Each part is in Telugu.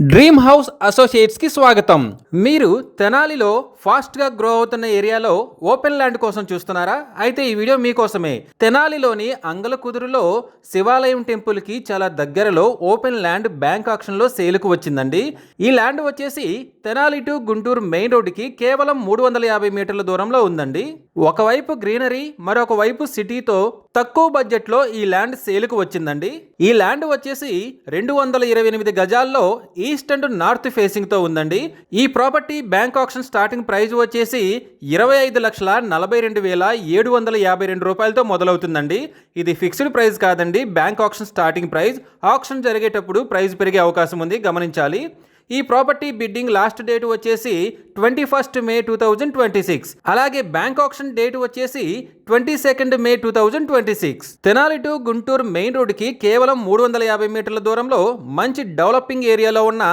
డ్రీమ్ హౌస్ అసోసియేట్స్కి స్వాగతం. మీరు తెనాలిలో ఫాస్ట్గా గ్రో అవుతున్న ఏరియాలో ఓపెన్ ల్యాండ్ కోసం చూస్తున్నారా? అయితే ఈ వీడియో మీకోసమే. తెనాలిలోని అంగలకుదురులో శివాలయం టెంపుల్కి చాలా దగ్గరలో ఓపెన్ ల్యాండ్ బ్యాంక్ ఆక్షన్లో సేల్కు వచ్చిందండి. ఈ ల్యాండ్ వచ్చేసి తెనాలి టు గుంటూరు మెయిన్ రోడ్డుకి కేవలం 350 మీటర్ల దూరంలో ఉందండి. ఒకవైపు గ్రీనరీ, మరొక వైపు సిటీతో తక్కువ బడ్జెట్లో ఈ ల్యాండ్ సేల్కు వచ్చిందండి. ఈ ల్యాండ్ వచ్చేసి 228 గజాల్లో ఈస్ట్ అండ్ నార్త్ ఫేసింగ్ తో ఉందండి. ఈ property bank auction starting price వచ్చేసి 25,42,752 రూపాయలతో మొదలవుతుందండి. ఇది ఫిక్స్డ్ ప్రైస్ కాదండి, bank auction starting price. Auction జరిగేటప్పుడు ప్రైస్ పెరిగే అవకాశం ఉంది, గమనించాలి. ఈ ప్రాపర్టీ బిడ్డింగ్ లాస్ట్ డేట్ వచ్చేసి 21 మే 2026. అలాగే బ్యాంక్ ఆక్షన్ డేట్ వచ్చేసి 22 మే 2026. తెనాలి టు గుంటూరు మెయిన్ రోడ్డుకి కేవలం 350 మీటర్ల దూరంలో మంచి డెవలపింగ్ ఏరియాలో ఉన్న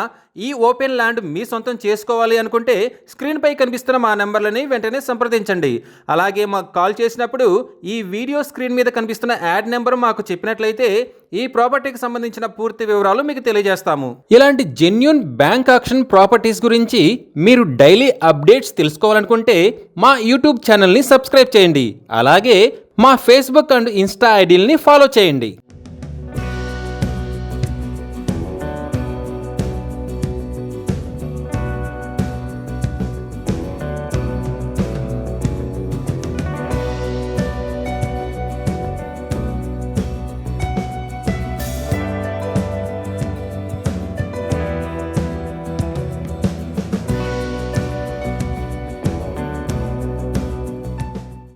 ఈ ఓపెన్ ల్యాండ్ మీ సొంతం చేసుకోవాలి అనుకుంటే స్క్రీన్ పై కనిపిస్తున్న మా నెంబర్లని వెంటనే సంప్రదించండి. అలాగే మాకు కాల్ చేసినప్పుడు ఈ వీడియో స్క్రీన్ మీద కనిపిస్తున్న యాడ్ నెంబర్ మాకు చెప్పినట్లయితే ఈ ప్రాపర్టీకి సంబంధించిన పూర్తి వివరాలు మీకు తెలియజేస్తాము. ఇలాంటి జెన్యూన్ బ్యాంక్ ఆక్షన్ ప్రాపర్టీస్ గురించి మీరు డైలీ అప్డేట్స్ తెలుసుకోవాలనుకుంటే మా యూట్యూబ్ ఛానల్ని సబ్స్క్రైబ్ చేయండి. అలాగే మా ఫేస్బుక్ అండ్ ఇన్స్టా ఐడీలని ఫాలో చేయండి.